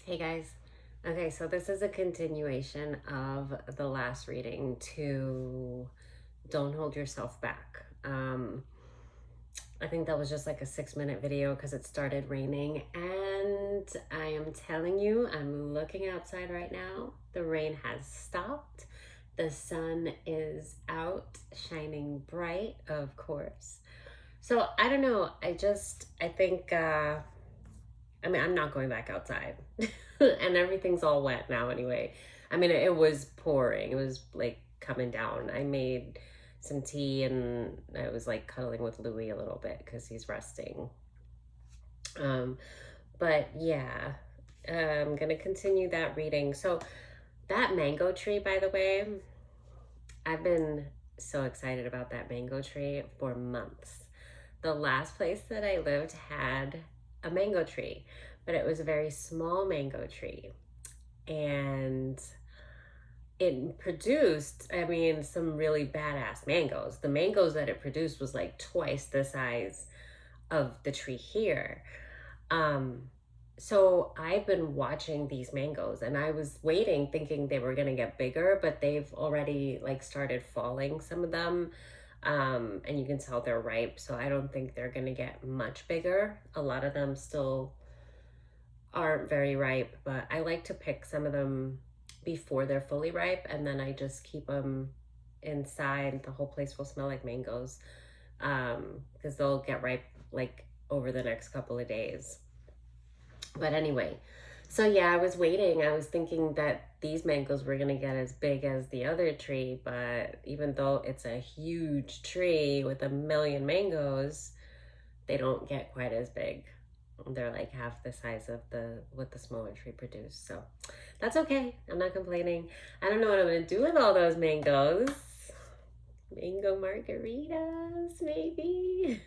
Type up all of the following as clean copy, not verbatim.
Hey guys. Okay, so this is a continuation of the last reading to Don't Hold Yourself Back. I think that was just like a 6-minute video because it started raining, and I am telling you, I'm looking outside right now. The rain has stopped. The sun is out, shining bright, of course. So I don't know. I think I'm not going back outside. And everything's all wet now anyway. I mean, it was pouring. It was like coming down. I made some tea and I was like cuddling with Louis a little bit because he's resting. Um, but yeah, I'm going to continue that reading. So, that mango tree, by the way, I've been so excited about that mango tree for months. The last place that I lived had a mango tree, but it was a very small mango tree. And it produced, I mean, some really badass mangoes. The mangoes that it produced was like twice the size of the tree here. Um, so I've been watching these mangoes and I was waiting thinking they were going to get bigger, but they've already like started falling, some of them. And you can tell they're ripe. So I don't think they're going to get much bigger. A lot of them still aren't very ripe, but I like to pick some of them before they're fully ripe, and then I just keep them inside. The whole place will smell like mangoes, because they'll get ripe like over the next couple of days. But anyway, so yeah, I was waiting. I was thinking that these mangoes were gonna get as big as the other tree, but even though it's a huge tree with a million mangoes, they don't get quite as big. They're like half the size of the what the smaller tree produced. So that's okay. I'm not complaining. I don't know what I'm gonna do with all those mangoes. Mango margaritas, maybe.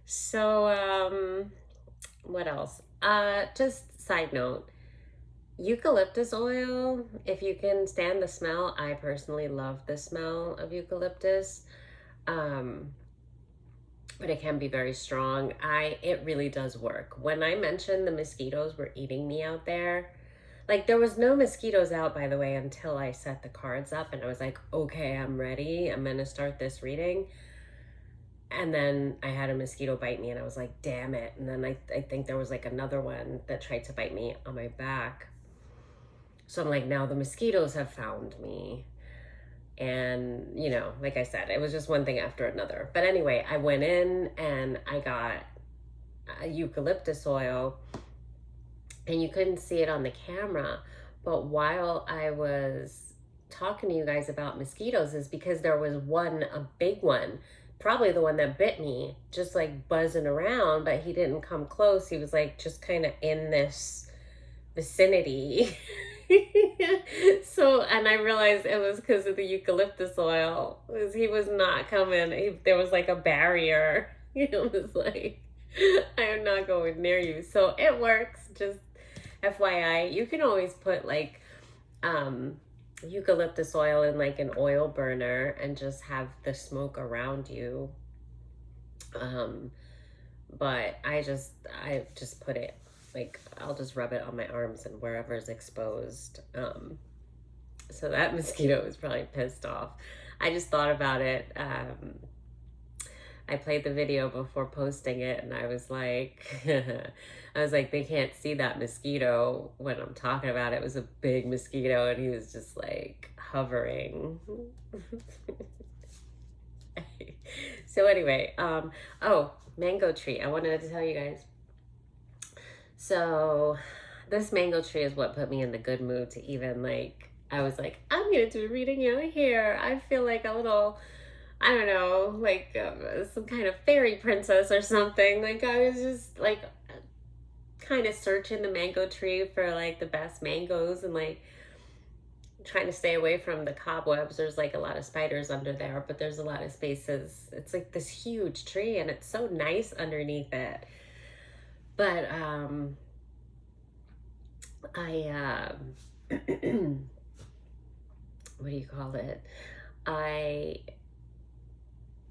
So what else? Just side note. Eucalyptus oil, if you can stand the smell, I personally love the smell of eucalyptus. Um, but it can be very strong. It really does work. When I mentioned the mosquitoes were eating me out there, like there was no mosquitoes out, by the way, until I set the cards up and I was like, okay, I'm ready. I'm gonna start this reading. And then I had a mosquito bite me and I was like, damn it. And then I think there was like another one that tried to bite me on my back. So I'm like, now the mosquitoes have found me. And, like I said, it was just one thing after another. But anyway, I went in and I got eucalyptus oil, and you couldn't see it on the camera. But while I was talking to you guys about mosquitoes, is because there was one, a big one, probably the one that bit me, just like buzzing around, but he didn't come close. He was like just kind of in this vicinity. So, and I realized it was because of the eucalyptus oil, because he was not coming. There was like a barrier. It was like, I am not going near you. So it works. Just FYI, you can always put like eucalyptus oil in like an oil burner and just have the smoke around you. But I just put it, like, I'll just rub it on my arms and wherever is exposed. So that mosquito was probably pissed off. I just thought about it. I played the video before posting it and I was like, they can't see that mosquito when I'm talking about it. It was a big mosquito and he was just like hovering. So anyway, oh, mango tree. I wanted to tell you guys. So this mango tree is what put me in the good mood to even like, I was like, I'm gonna do a reading out here. I feel like a little, I don't know, like some kind of fairy princess or something. Like I was just like kind of searching the mango tree for like the best mangoes and like trying to stay away from the cobwebs. There's like a lot of spiders under there, but there's a lot of spaces. It's like this huge tree and it's so nice underneath it. But I what do you call it? I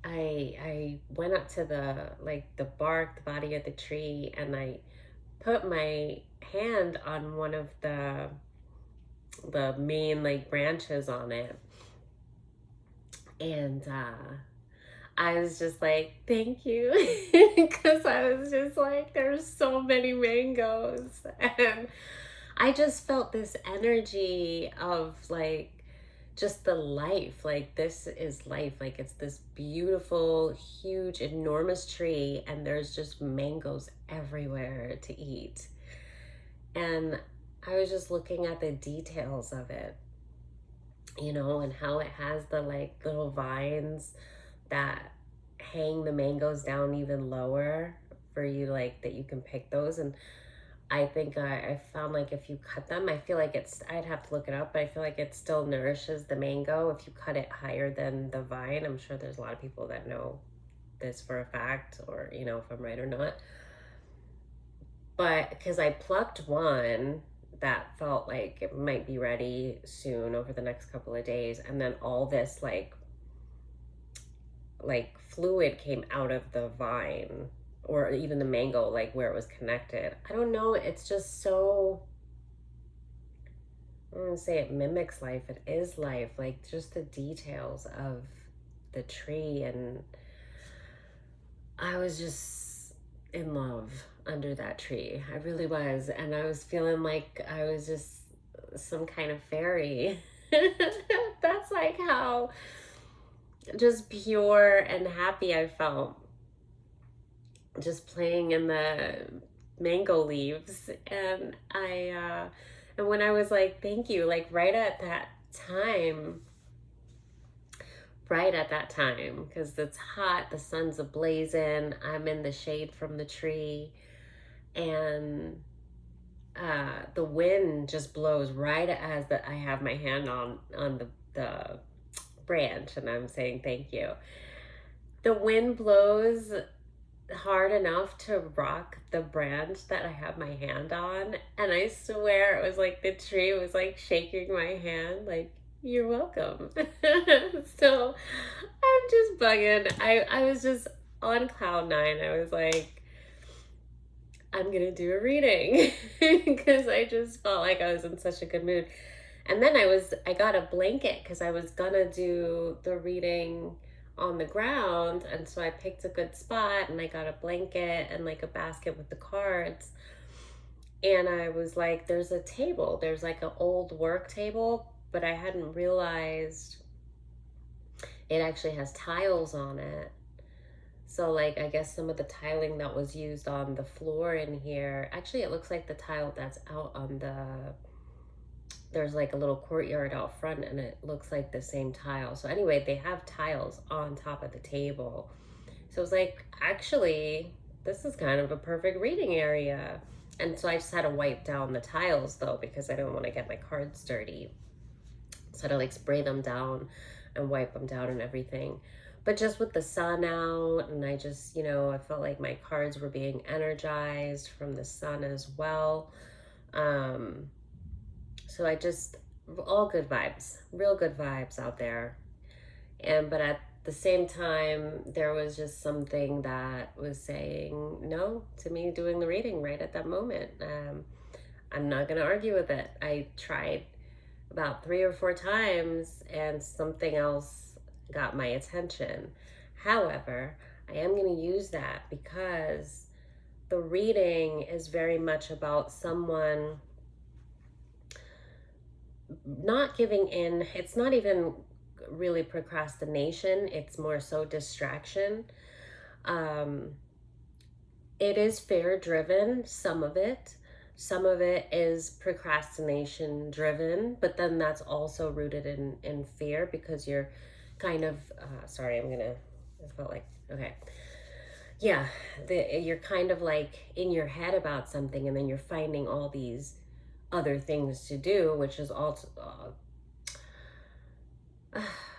I went up to the, like, the bark, the body of the tree, and I put my hand on one of the main like branches on it, and I was just like, thank you, because I was just like, there's so many mangoes, and I just felt this energy of like just the life. Like, this is life. Like, it's this beautiful, huge, enormous tree, and there's just mangoes everywhere to eat. And I was just looking at the details of it, and how it has the like little vines that hang the mangoes down even lower for you, like that you can pick those. And I think I found like if you cut them, I feel like I'd have to look it up, but I feel like it still nourishes the mango if you cut it higher than the vine. I'm sure there's a lot of people that know this for a fact, or if I'm right or not. But because I plucked one that felt like it might be ready soon over the next couple of days, and then all this like fluid came out of the vine, or even the mango, like where it was connected. I don't know. It's just so, I don't want to say it mimics life. It is life. Like, just the details of the tree. And I was just in love under that tree. I really was. And I was feeling like I was just some kind of fairy. That's like how just pure and happy I felt just playing in the mango leaves. And and when I was like, thank you, like right at that time, because it's hot, the sun's ablazing, I'm in the shade from the tree, and the wind just blows right as I have my hand on the branch, and I'm saying thank you. The wind blows hard enough to rock the branch that I have my hand on, and I swear it was like the tree was like shaking my hand like, you're welcome. So I'm just bugging. I was just on cloud nine. I was like, I'm gonna do a reading because I just felt like I was in such a good mood. And then I got a blanket because I was gonna do the reading on the ground, and so I picked a good spot, and I got a blanket and like a basket with the cards. And I was like, there's a table, there's like an old work table, but I hadn't realized it actually has tiles on it. So like, I guess some of the tiling that was used on the floor in here, actually it looks like the tile that's out on there's like a little courtyard out front, and it looks like the same tile. So anyway, they have tiles on top of the table. So I was like, actually, this is kind of a perfect reading area. And so I just had to wipe down the tiles though, because I didn't want to get my cards dirty. So I had to like spray them down and wipe them down and everything. But just with the sun out, and I just, I felt like my cards were being energized from the sun as well. So I just, all good vibes, real good vibes out there. But at the same time, there was just something that was saying no to me doing the reading right at that moment. I'm not going to argue with it. I tried about 3 or 4 times, and something else got my attention. However, I am going to use that because the reading is very much about someone not giving in. It's not even really procrastination, it's more so distraction. It is fear driven, some of it is procrastination driven, but then that's also rooted in fear, because you're kind of sorry, I felt like, okay, yeah, you're kind of like in your head about something, and then you're finding all these other things to do, which is also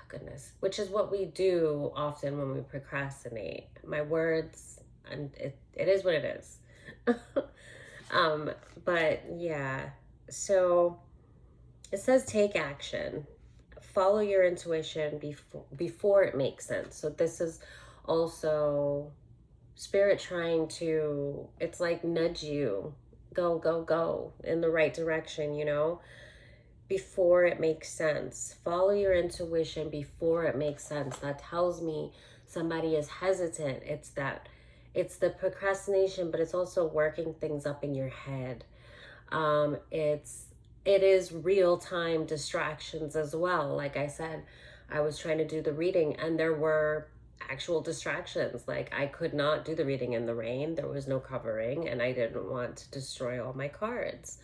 goodness, which is what we do often when we procrastinate. My words, and it is what it is. But yeah, so it says take action, follow your intuition before it makes sense. So this is also spirit trying to, it's like nudge you go, go, go in the right direction, you know, before it makes sense. Follow your intuition before it makes sense. That tells me somebody is hesitant. It's the procrastination, but it's also working things up in your head. It is real time distractions as well. Like I said, I was trying to do the reading and there were actual distractions. Like I could not do the reading in the rain. There was no covering and I didn't want to destroy all my cards.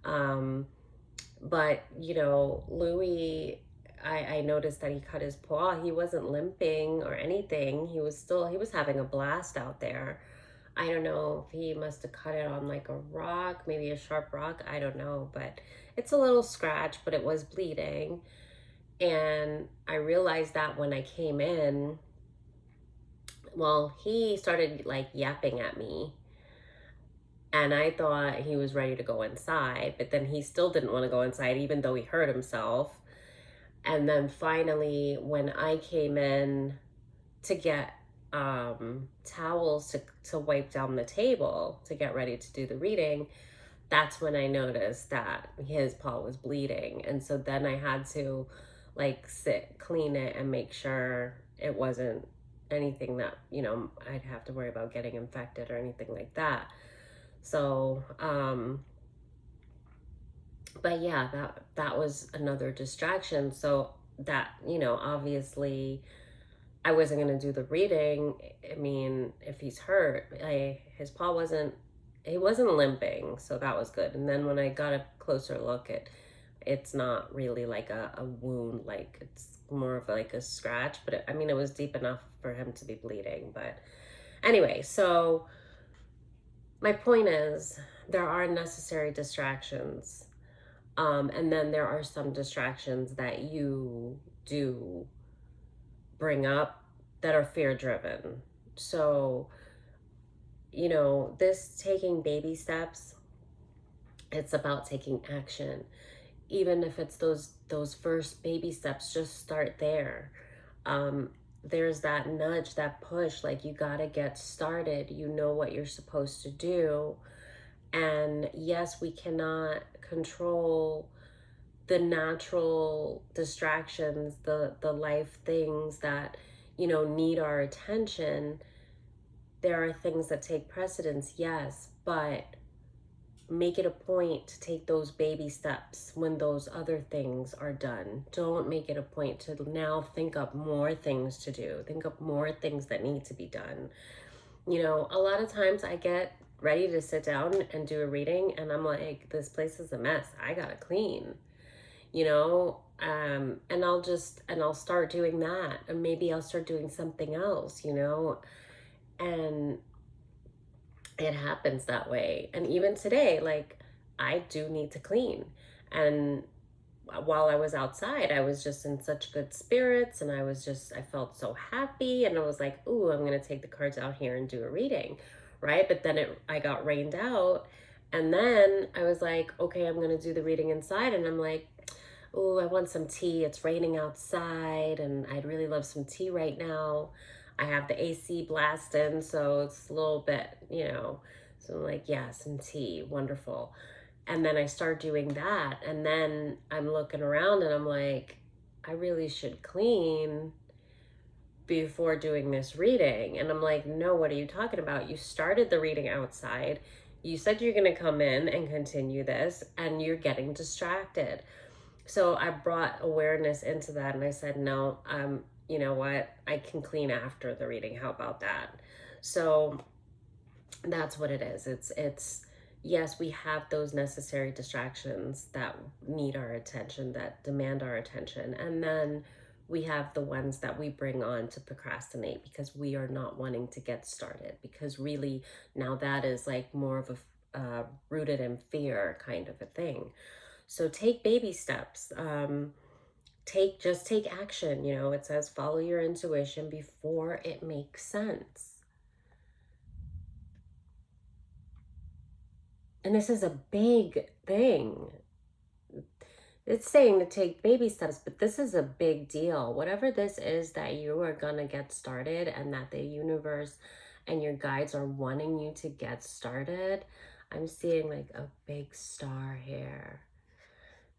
But you know, Louis, I noticed that he cut his paw. He wasn't limping or anything. He was having a blast out there. I don't know if he must have cut it on like a rock, maybe a sharp rock. I don't know, but it's a little scratch, but it was bleeding. And I realized that when I came in, well, he started like yapping at me. And I thought he was ready to go inside, but then he still didn't want to go inside, even though he hurt himself. And then finally, when I came in to get towels to wipe down the table to get ready to do the reading, that's when I noticed that his paw was bleeding. And so then I had to like clean it and make sure it wasn't anything that, you know, I'd have to worry about getting infected or anything like that. So, but yeah, that was another distraction. So that, you know, obviously I wasn't going to do the reading. I mean, if he's hurt, his paw wasn't, he wasn't limping, so that was good. And then when I got a closer look at, it's not really like a wound, like it's more of like a scratch, but I mean, it was deep enough for him to be bleeding. But anyway, so my point is there are necessary distractions. And then there are some distractions that you do bring up that are fear driven. So, you know, this taking baby steps, it's about taking action. Even if it's those first baby steps, just start there. There's that nudge, that push, like you got to get started. You know what you're supposed to do. And yes, we cannot control the natural distractions, the life things that, you know, need our attention. There are things that take precedence, yes, but make it a point to take those baby steps when those other things are done. Don't make it a point to now think up more things to do, think up more things that need to be done. You know, a lot of times I get ready to sit down and do a reading and I'm like, this place is a mess, I gotta clean, you know. And I'll start doing that, and maybe I'll start doing something else, you know. And it happens that way. And even today, like, I do need to clean. And while I was outside, I was just in such good spirits and I felt so happy. And I was like, ooh, I'm going to take the cards out here and do a reading. Right. But then I got rained out. And then I was like, okay, I'm going to do the reading inside. And I'm like, ooh, I want some tea. It's raining outside and I'd really love some tea right now. I have the AC blasting, so it's a little bit, you know, so I'm like, yeah, some tea, wonderful. And then I start doing that, and then I'm looking around and I'm like, I really should clean before doing this reading. And I'm like, no, what are you talking about? You started the reading outside. You said you're going to come in and continue this, and you're getting distracted. So I brought awareness into that, and I said, no, you know what, I can clean after the reading. How about that? So that's what it is. It's yes, we have those necessary distractions that need our attention, that demand our attention. And then we have the ones that we bring on to procrastinate because we are not wanting to get started, because really now that is like more of a rooted in fear kind of a thing. So take baby steps. Just take action. You know, it says follow your intuition before it makes sense. And this is a big thing. It's saying to take baby steps, but this is a big deal. Whatever this is that you are going to get started and that the universe and your guides are wanting you to get started, I'm seeing like a big star here.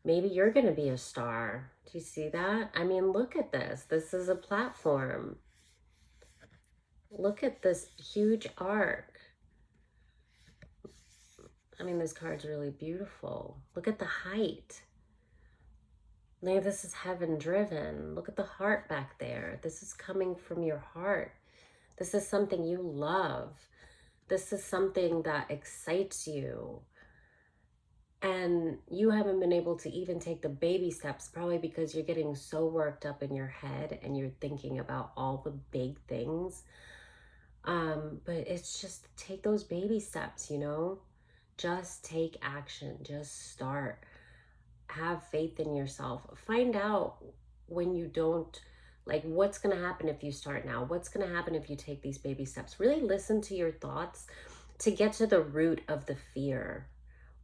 Maybe you're going to be a star. Do you see that? I mean, look at this. This is a platform. Look at this huge arc. I mean, this card's really beautiful. Look at the height. Like, this is heaven driven. Look at the heart back there. This is coming from your heart. This is something you love. This is something that excites you. And you haven't been able to even take the baby steps, probably because you're getting so worked up in your head and you're thinking about all the big things. But it's just take those baby steps, you know? Just take action. Just start. Have faith in yourself. Find out when you don't, like, what's going to happen if you start now? What's going to happen if you take these baby steps? Really listen to your thoughts to get to the root of the fear.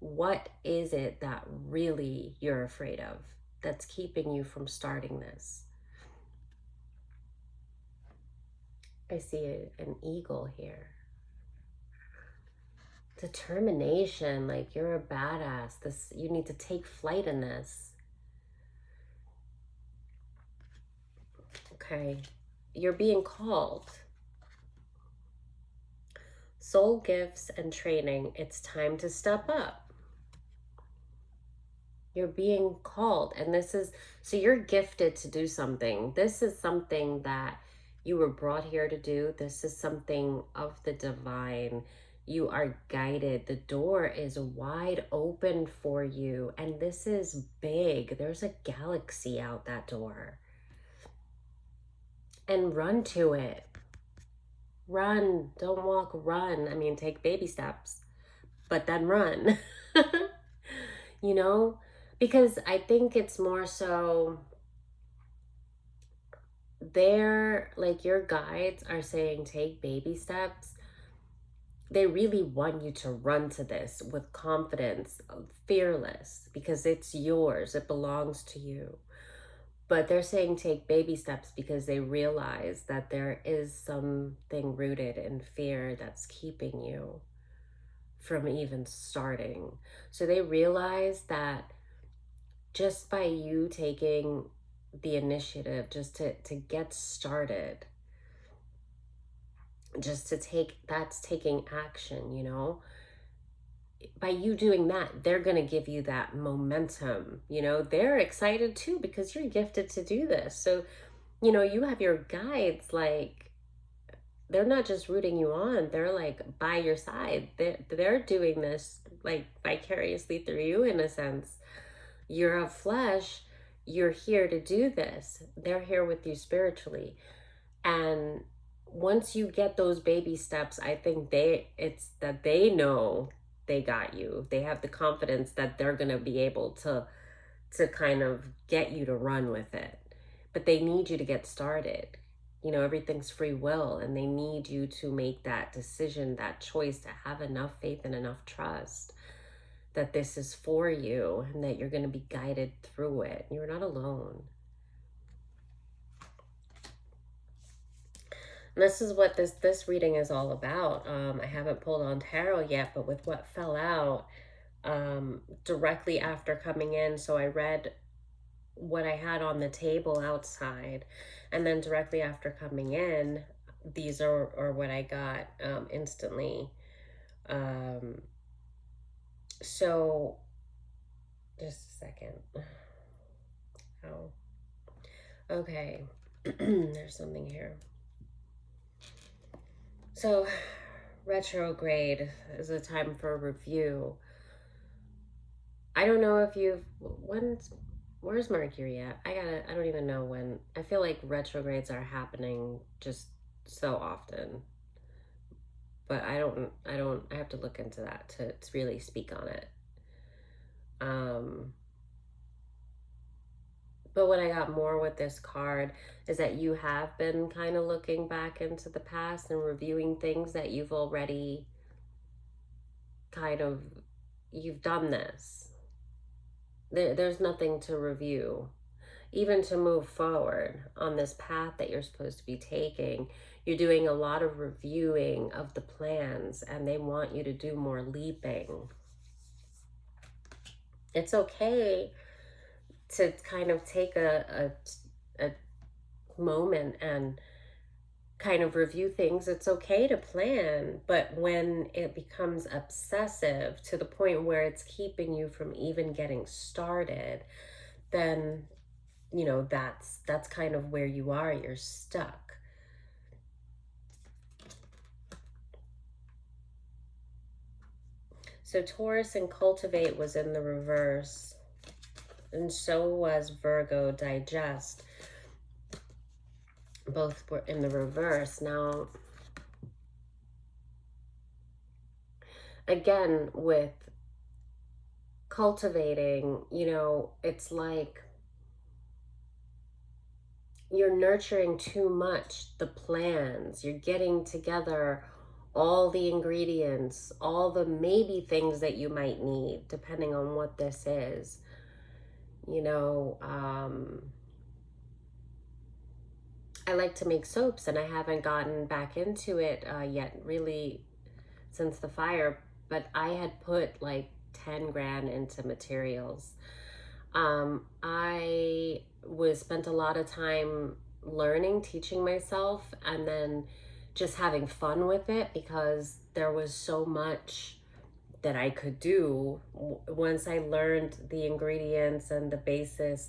What is it that really you're afraid of that's keeping you from starting this? I see an eagle here. Determination, like you're a badass. This, you need to take flight in this. Okay, you're being called. Soul gifts and training, it's time to step up. You're being called, and this is, so you're gifted to do something. This is something that you were brought here to do. This is something of the divine. You are guided. The door is wide open for you, and this is big. There's a galaxy out that door. And run to it. Run. Don't walk, run. I mean, take baby steps, but then run. You know? Because I think it's more so they're like, your guides are saying take baby steps. They really want you to run to this with confidence, fearless, because it's yours. It belongs to you. But they're saying take baby steps because they realize that there is something rooted in fear that's keeping you from even starting. So they realize that just by you taking the initiative, just to get started, just to take, that's taking action, you know? By you doing that, they're going to give you that momentum, you know? They're excited too because you're gifted to do this. So, you know, you have your guides, like, they're not just rooting you on, they're like by your side. They're doing this like vicariously through you in a sense. You're of flesh, you're here to do this. They're here with you spiritually. And once you get those baby steps, I think it's that they know they got you. They have the confidence that they're going to be able to kind of get you to run with it. But they need you to get started. You know, everything's free will, and they need you to make that decision, that choice, to have enough faith and enough trust that this is for you and that you're going to be guided through it. You're not alone. And this is what this reading is all about. I haven't pulled on tarot yet, but with what fell out directly after coming in, so I read what I had on the table outside, and then directly after coming in, these are what I got instantly. So just a second. Oh, okay. There's something here. So retrograde is a time for review. I don't know if where's Mercury at? I don't even know when. I feel like retrogrades are happening just so often. But I have to look into that to really speak on it. But what I got more with this card is that you have been kind of looking back into the past and reviewing things that you've already you've done this. There's nothing to review. Even to move forward on this path that you're supposed to be taking, you're doing a lot of reviewing of the plans, and they want you to do more leaping. It's okay to kind of take a moment and kind of review things. It's okay to plan, but when it becomes obsessive to the point where it's keeping you from even getting started, then that's kind of where you are. You're stuck. So Taurus and cultivate was in the reverse, and so was Virgo digest. Both were in the reverse. Now, again, with cultivating, it's like you're nurturing too much the plans. You're getting together all the ingredients, all the maybe things that you might need, depending on what this is. I like to make soaps, and I haven't gotten back into it yet, really, since the fire, but I had put like 10 grand into materials. I spent a lot of time learning, teaching myself, and then just having fun with it, because there was so much that I could do once I learned the ingredients and the basic,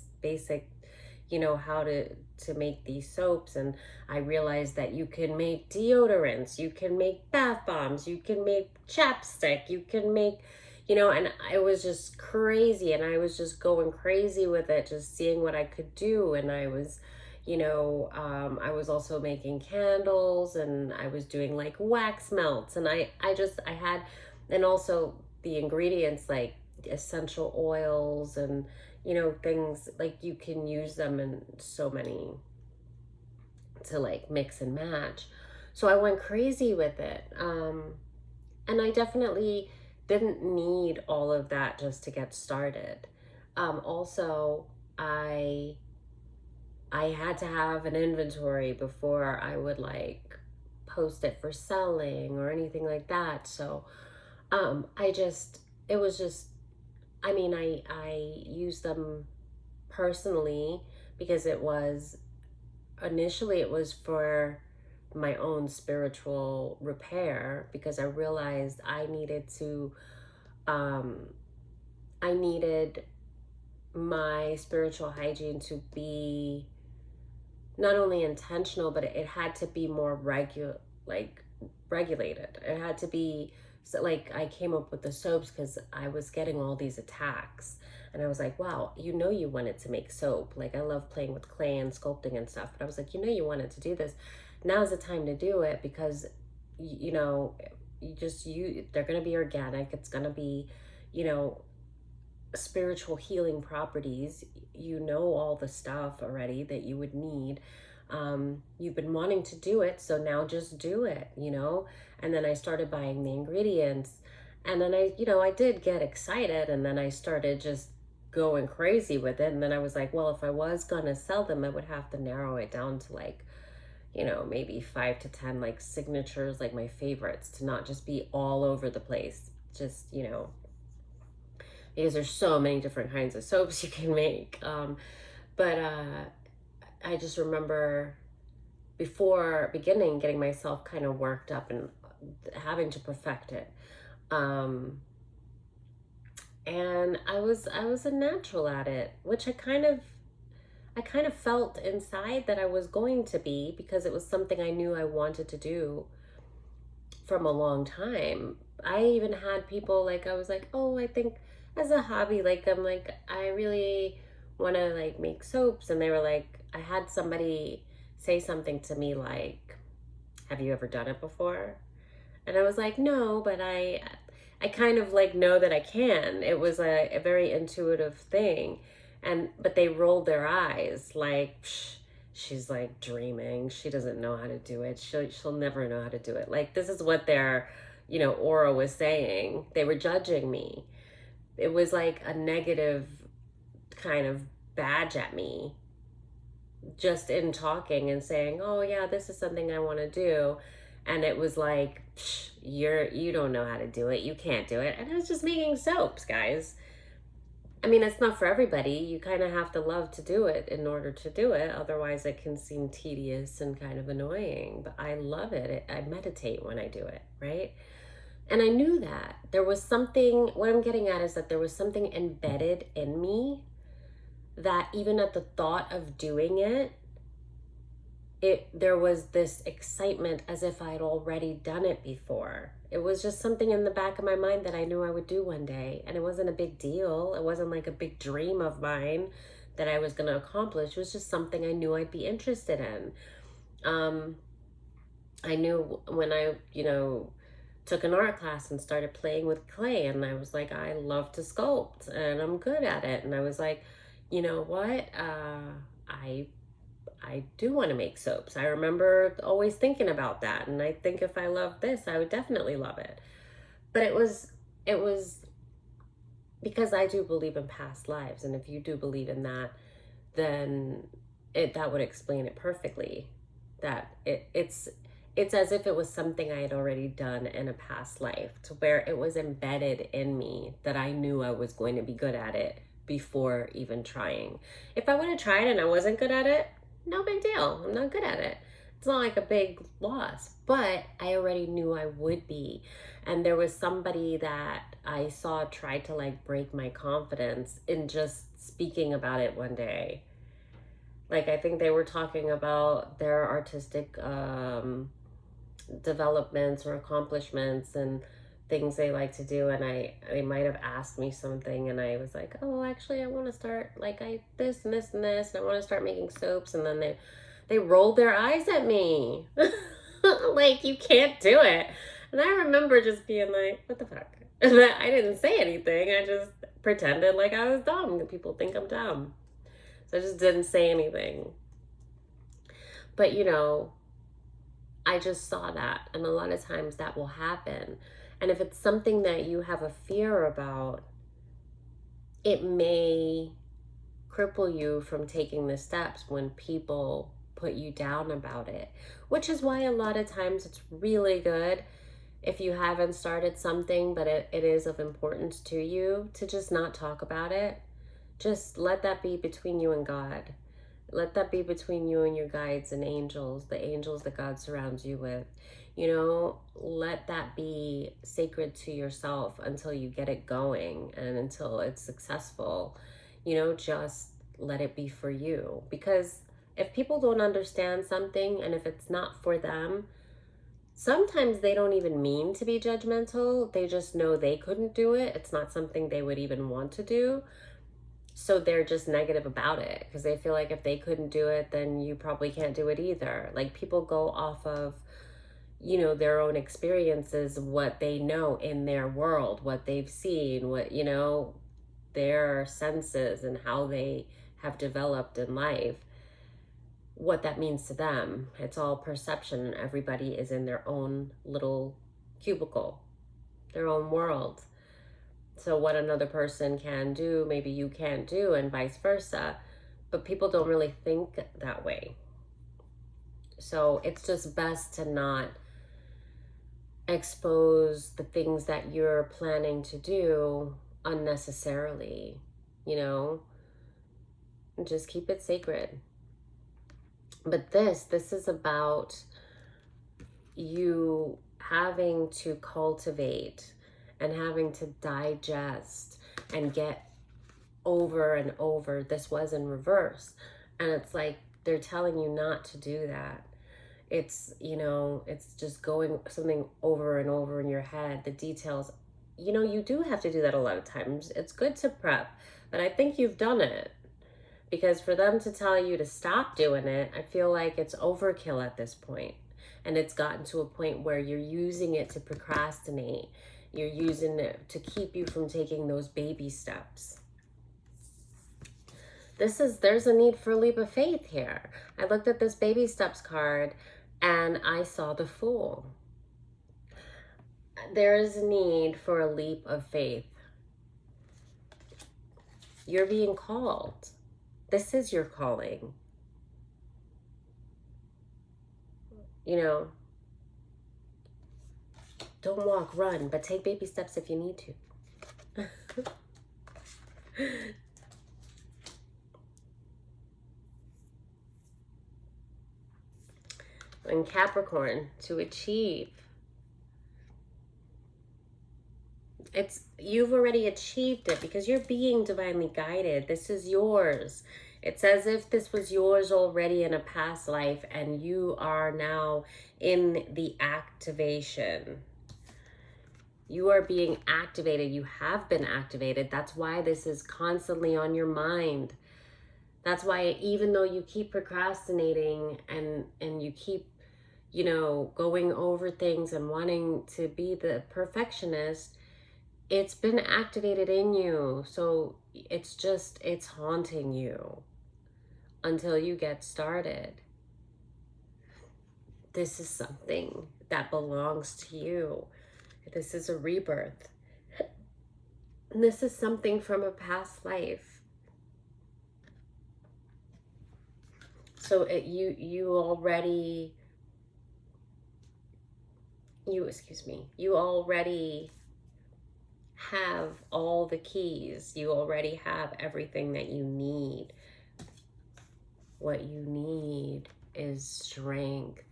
how to make these soaps. And I realized that you can make deodorants, you can make bath bombs, you can make chapstick, you can make, and I was just crazy, and I was just going crazy with it, just seeing what I could do. And I was, I was also making candles, and I was doing like wax melts, and I had, and also the ingredients like essential oils and, things like you can use them in so many to like mix and match. So I went crazy with it. And I definitely didn't need all of that just to get started. Also, I had to have an inventory before I would like post it for selling or anything like that. So it was just, I used them personally because initially it was for my own spiritual repair, because I realized I needed my spiritual hygiene to be not only intentional, but it had to be more regulated. It had to be, so like I came up with the soaps because I was getting all these attacks, and I was like, wow, you wanted to make soap. Like, I love playing with clay and sculpting and stuff, but I was like, you wanted to do this. Now's the time to do it, because they're going to be organic. It's going to be, spiritual healing properties. All the stuff already that you would need. You've been wanting to do it, so now just do it, And then I started buying the ingredients, and then I did get excited, and then I started just going crazy with it. And then I was like, well, if I was gonna sell them, I would have to narrow it down to like, maybe 5 to 10 like signatures, like my favorites, to not just be all over the place. Just, because there's so many different kinds of soaps you can make. But I just remember before beginning getting myself kind of worked up and having to perfect it. And I was a natural at it, which I kind of felt inside that I was going to be, because it was something I knew I wanted to do from a long time. I even had people like, I was like, oh, I think as a hobby, like, I'm like, I really want to like make soaps. And they were like, I had somebody say something to me like, have you ever done it before? And I was like, no, but I kind of like know that I can. It was a very intuitive thing. But they rolled their eyes like, psh, she's like dreaming. She doesn't know how to do it. She'll never know how to do it. Like, this is what their, aura was saying. They were judging me. It was like a negative kind of badge at me. just in talking and saying, oh yeah, this is something I want to do. And it was like, you don't know how to do it. You can't do it. And I was just making soaps, guys. I mean, it's not for everybody. You kind of have to love to do it in order to do it. Otherwise, it can seem tedious and kind of annoying. But I love it. I meditate when I do it, right? And I knew that there was something, what I'm getting at is that there was something embedded in me that even at the thought of doing it, there was this excitement as if I'd already done it before. It was just something in the back of my mind that I knew I would do one day. And it wasn't a big deal. It wasn't like a big dream of mine that I was going to accomplish. It was just something I knew I'd be interested in. I knew when I, took an art class and started playing with clay, and I was like, I love to sculpt and I'm good at it. And I was like, you know what? I do want to make soaps. I remember always thinking about that. And I think if I loved this, I would definitely love it. But it was because I do believe in past lives. And if you do believe in that, then that would explain it perfectly. That it's as if it was something I had already done in a past life, to where it was embedded in me that I knew I was going to be good at it before even trying. If I would have tried and I wasn't good at it, no big deal. I'm not good at it. It's not like a big loss, but I already knew I would be. And there was somebody that I saw try to like break my confidence in just speaking about it one day. Like, I think they were talking about their artistic developments or accomplishments and things they like to do, and they might have asked me something, and I was like, oh, actually I want to start like this and this and this, and I want to start making soaps. And then they rolled their eyes at me like, you can't do it. And I remember just being like, what the fuck? And I didn't say anything. I just pretended like I was dumb. People think I'm dumb, so I just didn't say anything. But I just saw that, and a lot of times that will happen. And if it's something that you have a fear about, it may cripple you from taking the steps when people put you down about it, which is why a lot of times it's really good, if you haven't started something but it is of importance to you, to just not talk about it. Just let that be between you and God. Let that be between you and your guides and angels, the angels that God surrounds you with. Let that be sacred to yourself until you get it going and until it's successful. Just let it be for you. Because if people don't understand something, and if it's not for them, sometimes they don't even mean to be judgmental. They just know they couldn't do it. It's not something they would even want to do. So they're just negative about it because they feel like if they couldn't do it, then you probably can't do it either. Like, people go off of, their own experiences, what they know in their world, what they've seen, what, their senses and how they have developed in life, what that means to them. It's all perception. Everybody is in their own little cubicle, their own world. So what another person can do, maybe you can't do, and vice versa. But people don't really think that way. So it's just best to not expose the things that you're planning to do unnecessarily, just keep it sacred. But this is about you having to cultivate and having to digest and get over and over. This was in reverse. And it's like they're telling you not to do that. It's, it's just going something over and over in your head. The details, you do have to do that a lot of times. It's good to prep, but I think you've done it. Because for them to tell you to stop doing it, I feel like it's overkill at this point. And it's gotten to a point where you're using it to procrastinate. You're using it to keep you from taking those baby steps. There's a need for a leap of faith here. I looked at this baby steps card and I saw the Fool. There is a need for a leap of faith. You're being called. This is your calling. You know, don't walk, run, but take baby steps if you need to. In Capricorn, to achieve, you've already achieved it because you're being divinely guided. This is yours. It's as if this was yours already in a past life and you are now in the activation. You are being activated. You have been activated. That's why this is constantly on your mind. That's why even though you keep procrastinating and you keep, you know, going over things and wanting to be the perfectionist, it's been activated in you. So it's haunting you until you get started. This is something that belongs to you. This is a rebirth. And this is something from a past life. So you already have all the keys. You already have everything that you need. What you need is strength.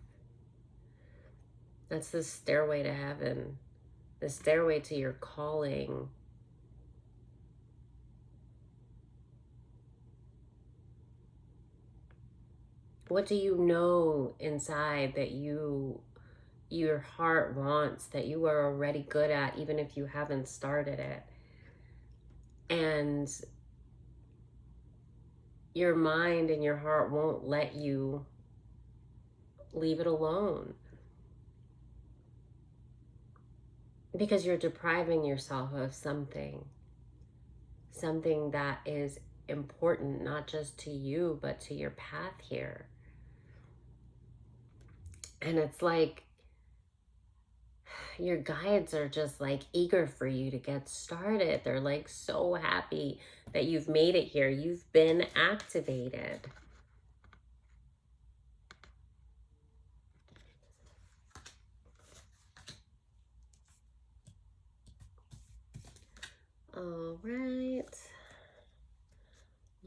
That's the stairway to heaven, the stairway to your calling. What do you know inside that your heart wants, that you are already good at, even if you haven't started it? And your mind and your heart won't let you leave it alone because you're depriving yourself of something that is important, not just to you, but to your path here. And it's like your guides are just like eager for you to get started. They're like so happy that you've made it here. You've been activated. All right.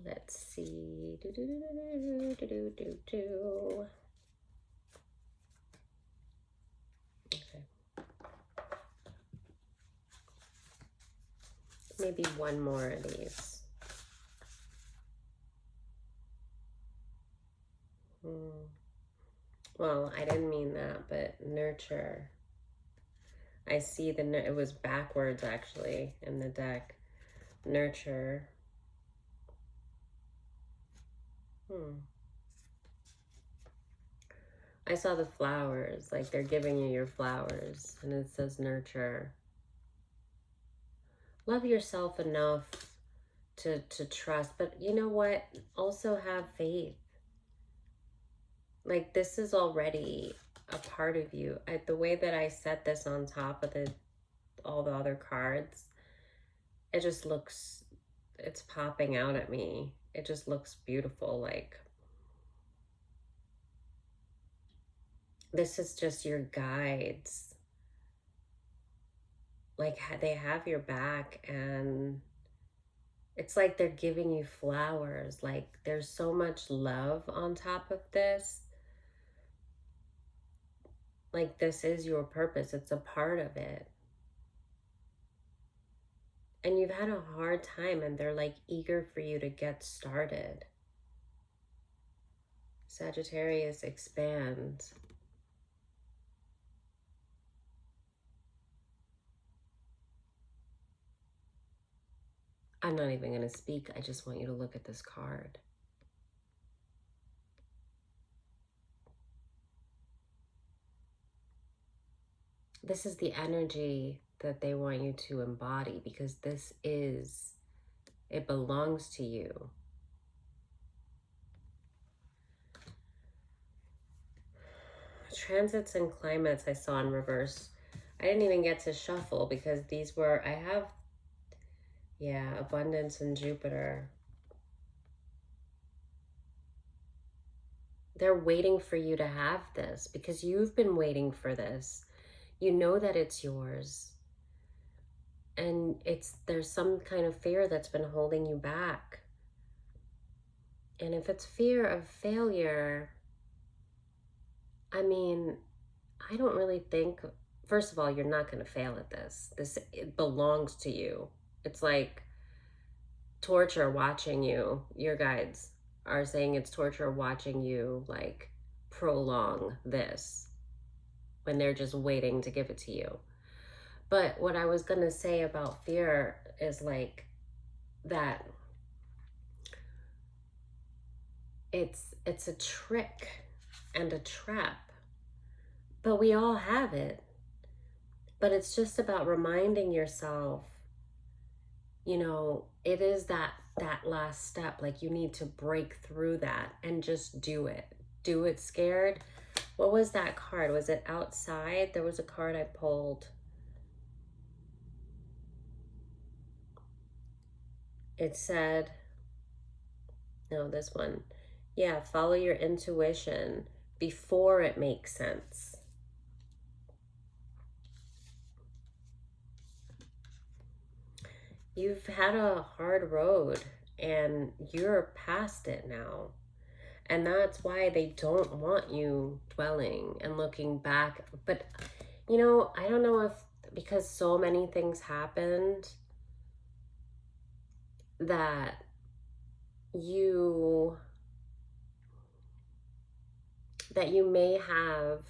Let's see. Okay. Maybe one more of these. Well, I didn't mean that, but nurture. I see it was backwards actually in the deck. Nurture. I saw the flowers, like they're giving you your flowers, and it says nurture. Love yourself enough to trust, but you know what? Also have faith. Like this is already a part of you. The way that I set this on top of all the other cards, it just looks, it's popping out at me. It just looks beautiful. Like this is just your guides. Like they have your back, and it's like they're giving you flowers. Like there's so much love on top of this. Like this is your purpose. It's a part of it. And you've had a hard time, and they're like eager for you to get started. Sagittarius, expand. I'm not even going to speak. I just want you to look at this card. This is the energy that they want you to embody, because it belongs to you. Transits and climates I saw in reverse. I didn't even get to shuffle because these were, abundance and Jupiter. They're waiting for you to have this because you've been waiting for this. You know that it's yours. And there's some kind of fear that's been holding you back. And if it's fear of failure, I mean, I don't really think, first of all, you're not going to fail at this. It belongs to you. It's like torture watching you. Your guides are saying it's torture watching you like prolong this when they're just waiting to give it to you. But what I was going to say about fear is like that it's a trick and a trap. But we all have it. But it's just about reminding yourself, you know, it is that last step. Like, you need to break through that and just do it. Do it scared. What was that card? Was it outside? There was a card I pulled. It said, no, this one. Yeah, follow your intuition before it makes sense. You've had a hard road and you're past it now. And that's why they don't want you dwelling and looking back. But, you know, I don't know if because so many things happened that you may have,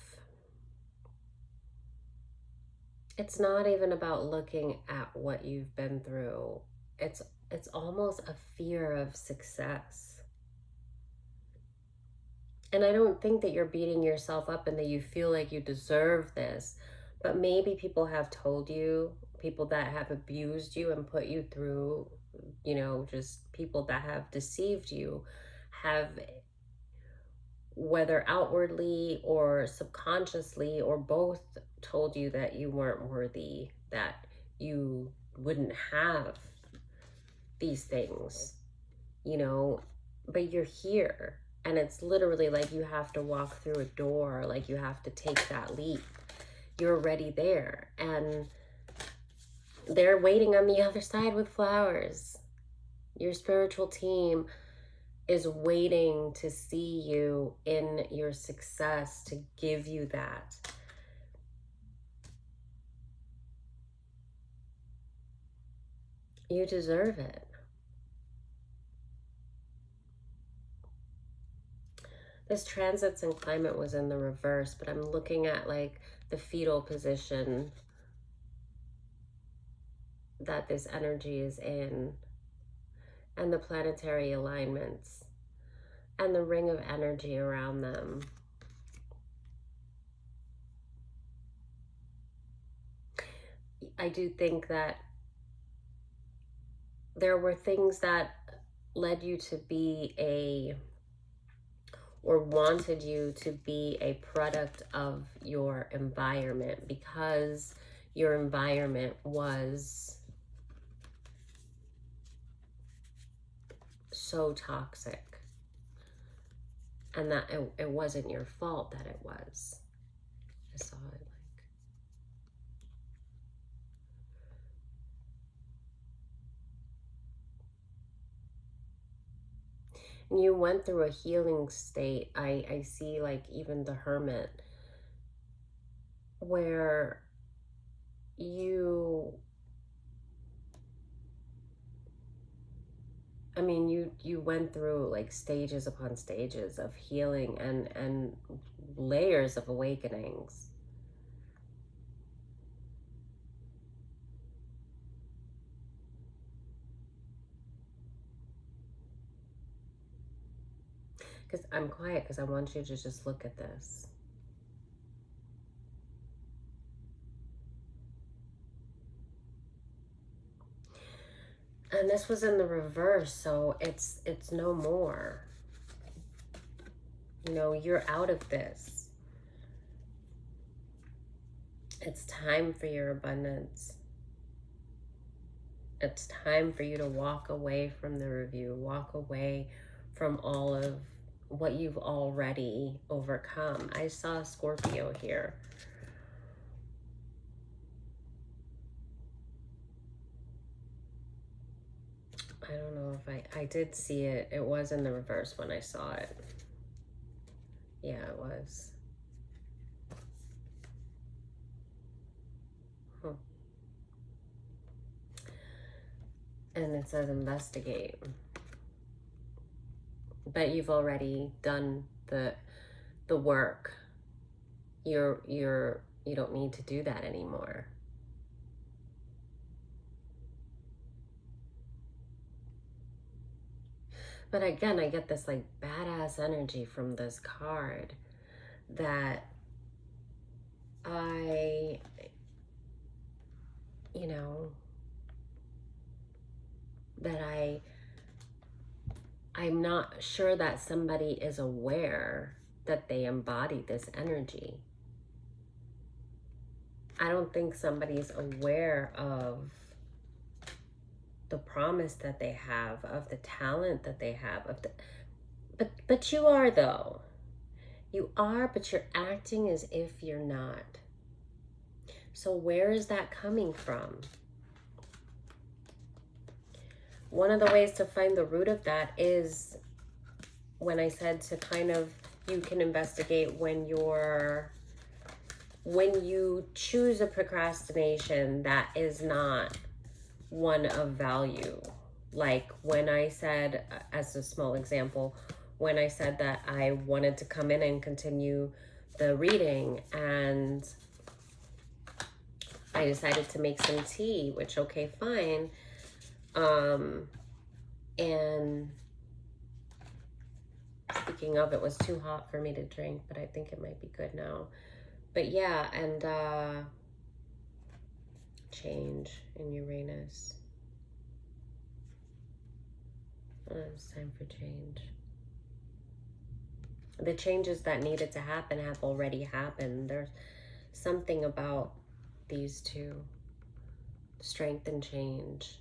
it's not even about looking at what you've been through. It's almost a fear of success. And I don't think that you're beating yourself up and that you feel like you deserve this, but maybe people have told you, people that have abused you and put you through, you know, just people that have deceived you, have, whether outwardly or subconsciously or both, told you that you weren't worthy, that you wouldn't have these things, you know, but you're here. And it's literally like you have to walk through a door, like you have to take that leap. You're already there. And they're waiting on the other side with flowers. Your spiritual team is waiting to see you in your success, to give you that. You deserve it. This transits and climate was in the reverse, but I'm looking at like the fetal position that this energy is in, and the planetary alignments, and the ring of energy around them. I do think that there were things that led you to be or wanted you to be a product of your environment, because your environment was so toxic, and that it wasn't your fault that it was. I saw it like, you went through a healing state. I see like even the Hermit, where you, I mean, you went through like stages upon stages of healing and layers of awakenings. Because I'm quiet because I want you to just look at this. And this was in the reverse, so it's no more. You know, you're out of this. It's time for your abundance. It's time for you to walk away from the review, walk away from all of what you've already overcome. I saw Scorpio here. I don't know if I did see it. It was in the reverse when I saw it. Yeah, it was. And it says investigate. But you've already done the work. You don't need to do that anymore. But again, I get this like badass energy from this card that I'm not sure that somebody is aware that they embody this energy. I don't think somebody's aware of the promise that they have, of the talent that they have, but you are though. You are, but you're acting as if you're not. So where is that coming from? One of the ways to find the root of that is when I said to kind of, you can investigate when you choose a procrastination that is not one of value. Like when I said, as a small example, when I said that I wanted to come in and continue the reading, and I decided to make some tea, which, okay, fine. And speaking of, it was too hot for me to drink, but I think it might be good now. But yeah, and change in Uranus. It's time for change. The changes that needed to happen have already happened. There's something about these two, strength and change.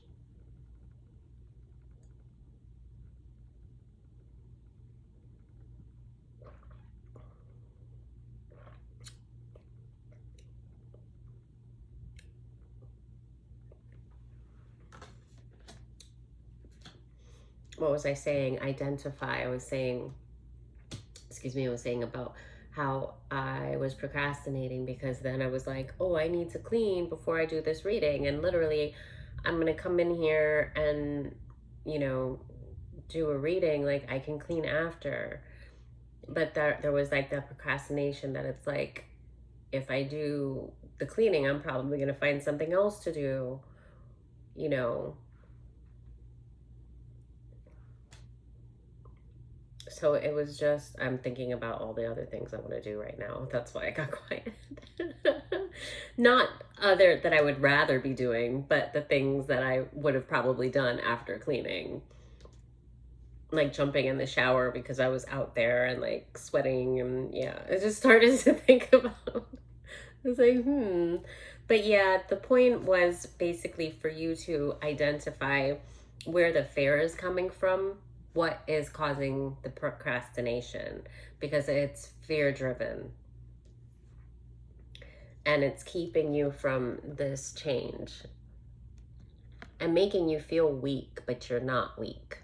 What was I saying? Identify. I was saying about how I was procrastinating because then I was like, oh, I need to clean before I do this reading. And literally, I'm going to come in here and, do a reading. Like, I can clean after. But there was like that procrastination that it's like, if I do the cleaning, I'm probably going to find something else to do, So it was just, I'm thinking about all the other things I want to do right now. That's why I got quiet. Not other that I would rather be doing, but the things that I would have probably done after cleaning. Like jumping in the shower because I was out there and like sweating, and yeah, I just started to think about, I was like, But yeah, the point was basically for you to identify where the fear is coming from, what is causing the procrastination, because it's fear driven and it's keeping you from this change and making you feel weak, but you're not weak.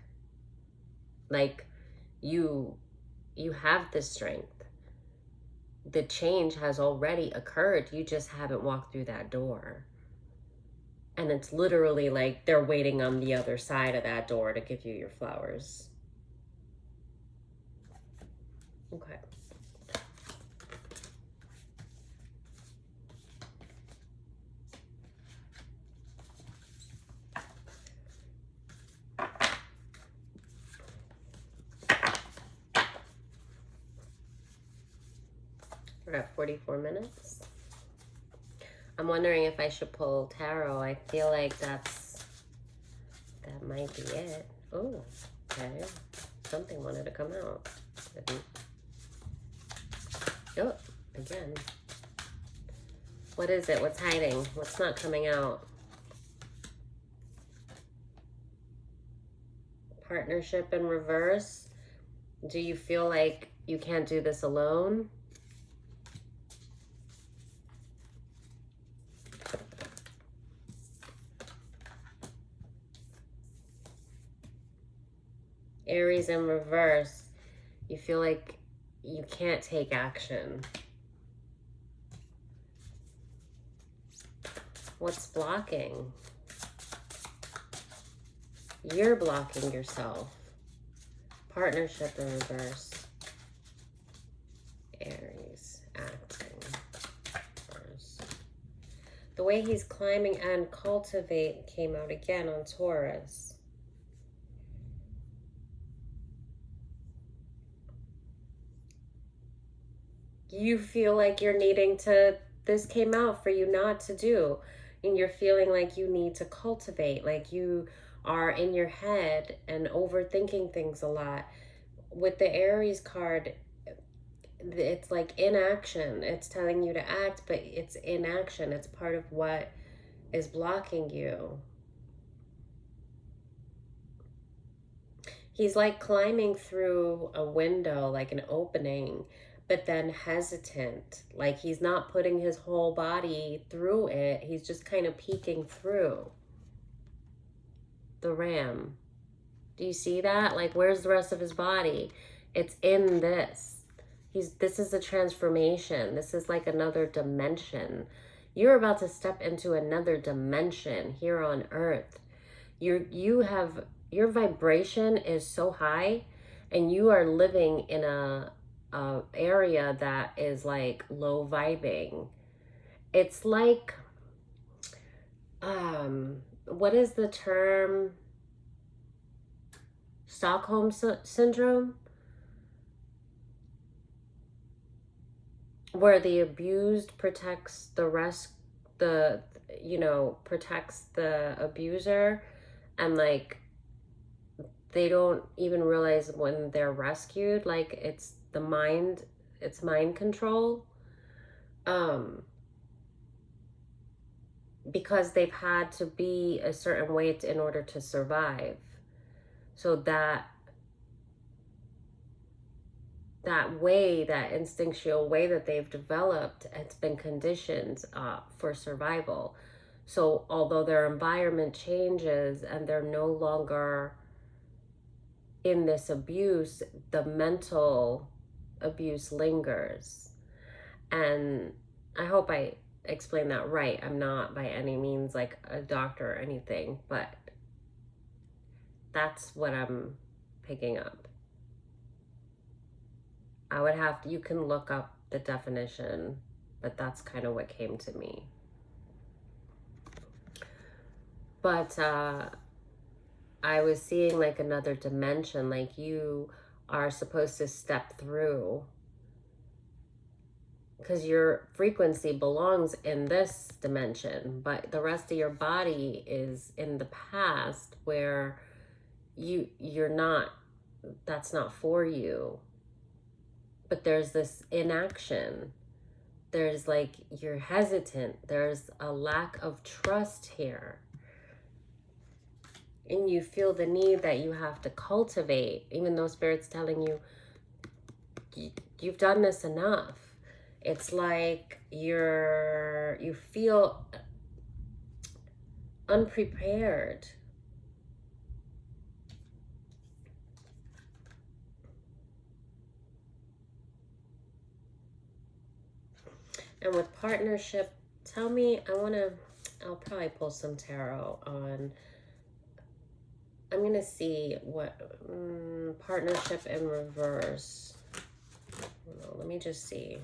Like you have the strength. The change has already occurred. You just haven't walked through that door. And it's literally like they're waiting on the other side of that door to give you your flowers. Okay. We're at 44 minutes. I'm wondering if I should pull tarot. I feel like that might be it. Oh, okay. Something wanted to come out. Didn't. Oh, again. What is it? What's hiding? What's not coming out? Partnership in reverse. Do you feel like you can't do this alone? Aries in reverse, you feel like you can't take action. What's blocking? You're blocking yourself. Partnership in reverse. Aries acting reverse. The way he's climbing and cultivate came out again on Taurus. You feel like you're needing to, this came out for you not to do. And you're feeling like you need to cultivate, like you are in your head and overthinking things a lot. With the Aries card, it's like inaction. It's telling you to act, but it's inaction. It's part of what is blocking you. He's like climbing through a window, like an opening, but then hesitant. Like he's not putting his whole body through it. He's just kind of peeking through. The ram. Do you see that? Like, where's the rest of his body? It's in this. This is a transformation. This is like another dimension. You're about to step into another dimension here on earth. Your vibration is so high, and you are living in a area that is like low vibing. It's like what is the term? Stockholm syndrome, where the abused protects the protects the abuser, and like they don't even realize when they're rescued, like it's mind control, because they've had to be a certain way in order to survive. So that way, that instinctual way that they've developed, it's been conditioned for survival. So although their environment changes and they're no longer in this abuse, the mental abuse lingers. And I hope I explained that right. I'm not by any means like a doctor or anything, but that's what I'm picking up. I would have to, you can look up the definition, but that's kind of what came to me. But I was seeing like another dimension, like you are supposed to step through, because your frequency belongs in this dimension, but the rest of your body is in the past, where you're not, that's not for you. But there's this inaction. There's like, you're hesitant. There's a lack of trust here. And you feel the need that you have to cultivate, even though Spirit's telling you, you've done this enough. It's like you feel unprepared. And with partnership, tell me, I'll probably pull some tarot on, I'm going to see what, partnership in reverse. No, let me just see.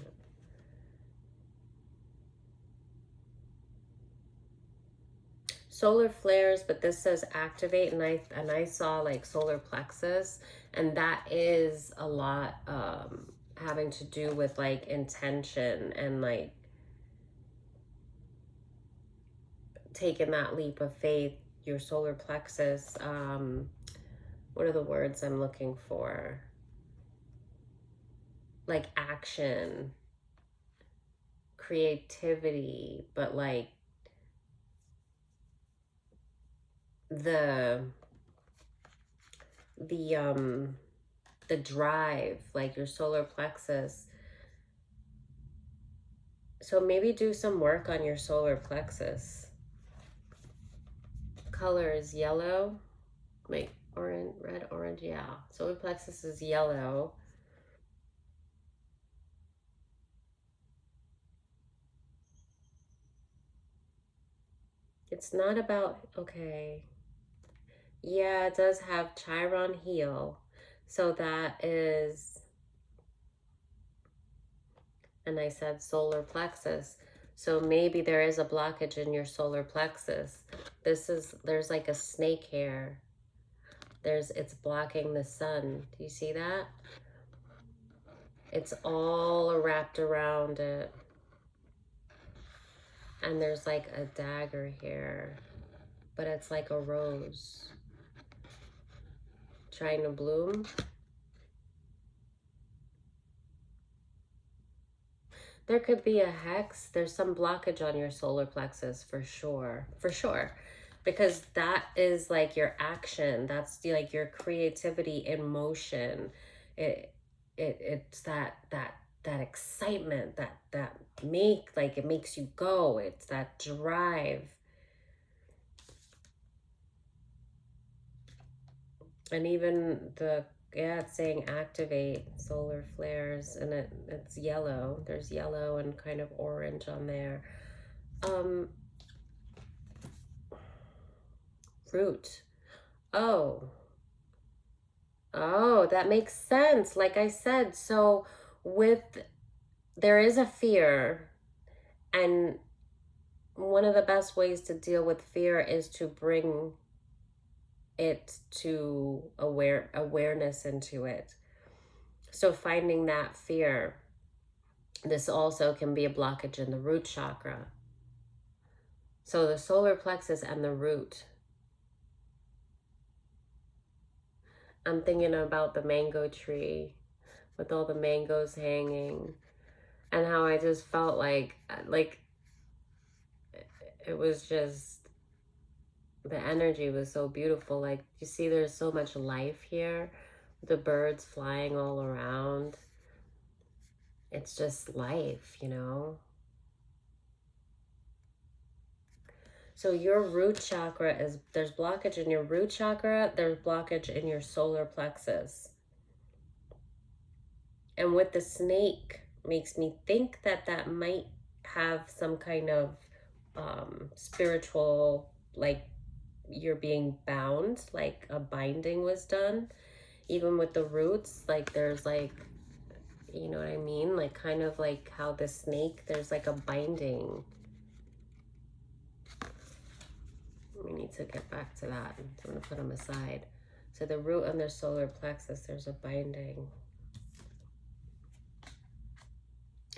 Solar flares, but this says activate, and I saw like solar plexus, and that is a lot having to do with like intention and like taking that leap of faith. Your solar plexus, what are the words I'm looking for? Like action, creativity, but like the the drive, like your solar plexus. So maybe do some work on your solar plexus. Color is yellow, like orange, red, orange, yeah. Solar plexus is yellow. It's not about, okay. Yeah, it does have Chiron heel. So that is, and I said solar plexus. So maybe there is a blockage in your solar plexus. There's like a snake hair. It's blocking the sun. Do you see that? It's all wrapped around it. And there's like a dagger here, but it's like a rose trying to bloom. There could be a hex. There's some blockage on your solar plexus for sure. For sure. Because that is like your action. That's like your creativity in motion. It's that excitement that it makes you go. It's that drive. And even it's saying activate solar flares, and it's yellow. There's yellow and kind of orange on there. Root. Oh, that makes sense. Like I said, so there is a fear, and one of the best ways to deal with fear is to bring it to awareness into it. So finding that fear, this also can be a blockage in the root chakra. So the solar plexus and the root. I'm thinking about the mango tree with all the mangoes hanging, and how I just felt like it was just, the energy was so beautiful. Like, you see, there's so much life here, the birds flying all around. It's just life, you know. So your root chakra there's blockage in your root chakra, there's blockage in your solar plexus. And with the snake, makes me think that might have some kind of spiritual, like you're being bound, like a binding was done. Even with the roots, like there's like, you know what I mean? Like kind of like how the snake, there's like a binding. We need to get back to that. I'm going to put them aside. So the root and the solar plexus, there's a binding.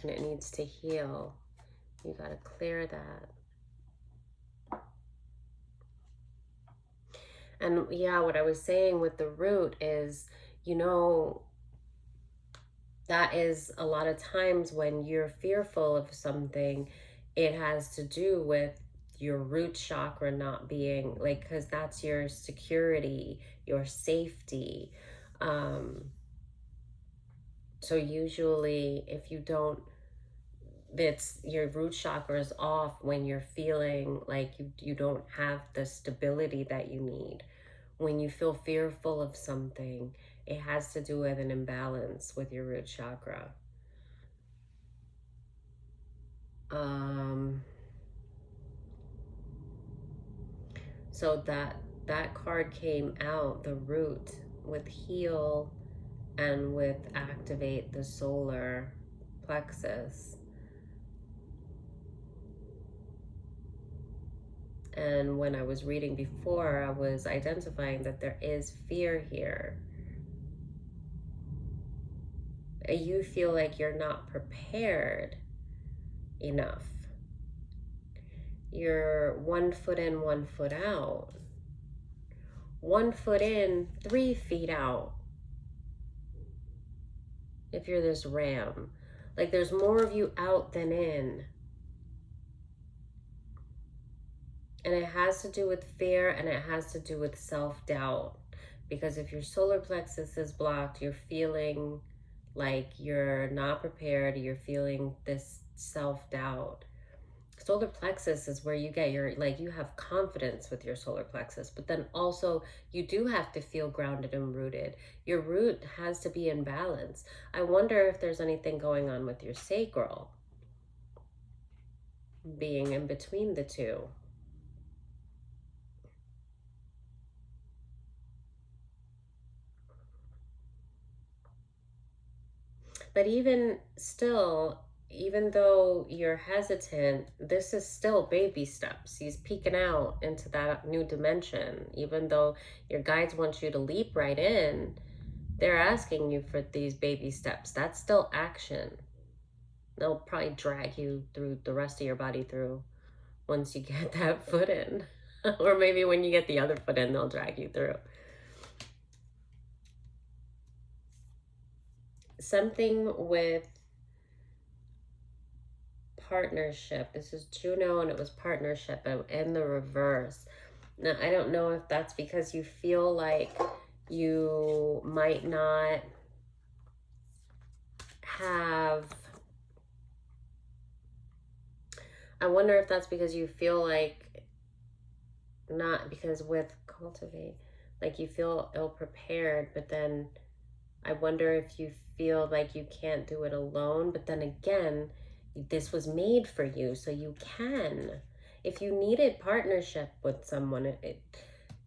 And it needs to heal. You got to clear that. And yeah, what I was saying with the root is, you know, that is a lot of times when you're fearful of something, it has to do with your root chakra not being like, because that's your security, your safety. So usually if you don't, it's your root chakra is off when you're feeling like you don't have the stability that you need. When you feel fearful of something, it has to do with an imbalance with your root chakra. So that card came out, the root, with heal and with activate the solar plexus. And when I was reading before, I was identifying that there is fear here. You feel like you're not prepared enough. You're 1 foot in, 1 foot out. 1 foot in, 3 feet out. If you're this ram, like there's more of you out than in. And it has to do with fear, and it has to do with self-doubt. Because if your solar plexus is blocked, you're feeling like you're not prepared, you're feeling this self-doubt. Solar plexus is where you get your, like, you have confidence with your solar plexus, but then also you do have to feel grounded and rooted. Your root has to be in balance. I wonder if there's anything going on with your sacral being in between the two. But even still, even though you're hesitant, this is still baby steps. He's peeking out into that new dimension. Even though your guides want you to leap right in, they're asking you for these baby steps. That's still action. They'll probably drag you through the rest of your body through once you get that foot in. Or maybe when you get the other foot in, they'll drag you through. Something with partnership. This is Juno and it was partnership in the reverse. Now, I don't know if that's because you feel like you might not have... I wonder if that's because you feel like not, because with cultivate, like you feel ill-prepared, but then I wonder if you feel like you can't do it alone, but then again, this was made for you, so you can. If you needed partnership with someone,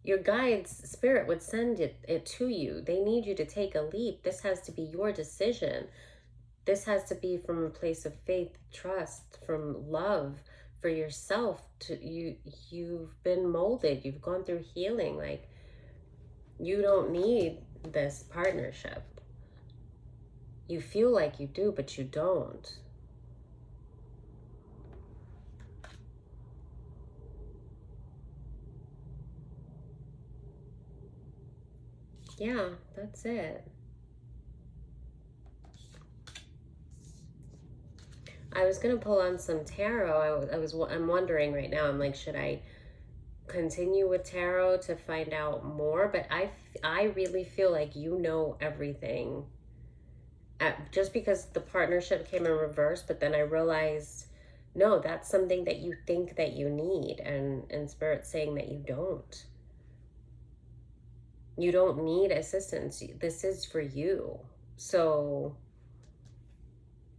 your guides, spirit would send it to you. They need you to take a leap. This has to be your decision. This has to be from a place of faith, trust, from love for yourself. You've been molded. You've gone through healing. Like, you don't need this partnership. You feel like you do, but you don't. Yeah, that's it. I was gonna pull on some tarot. I'm wondering right now. I'm like, should I continue with tarot to find out more? But I really feel like you know everything. Just because the partnership came in reverse, but then I realized, no, that's something that you think that you need, and Spirit's saying that you don't. You don't need assistance. This is for you. So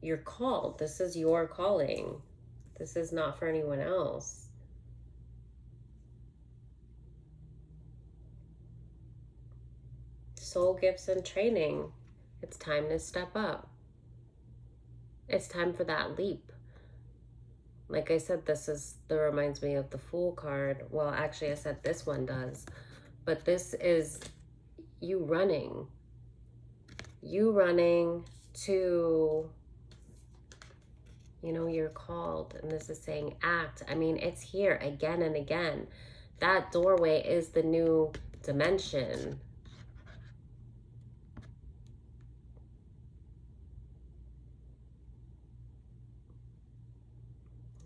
you're called. This is your calling. This is not for anyone else. Soul gifts and training. It's time to step up. It's time for that leap. Like I said, that reminds me of the Fool card. Well, actually, I said this one does. But this is you running. You running to, you're called. And this is saying act. I mean, it's here again and again. That doorway is the new dimension.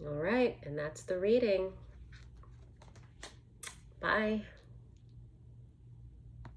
All right, and that's the reading. Bye.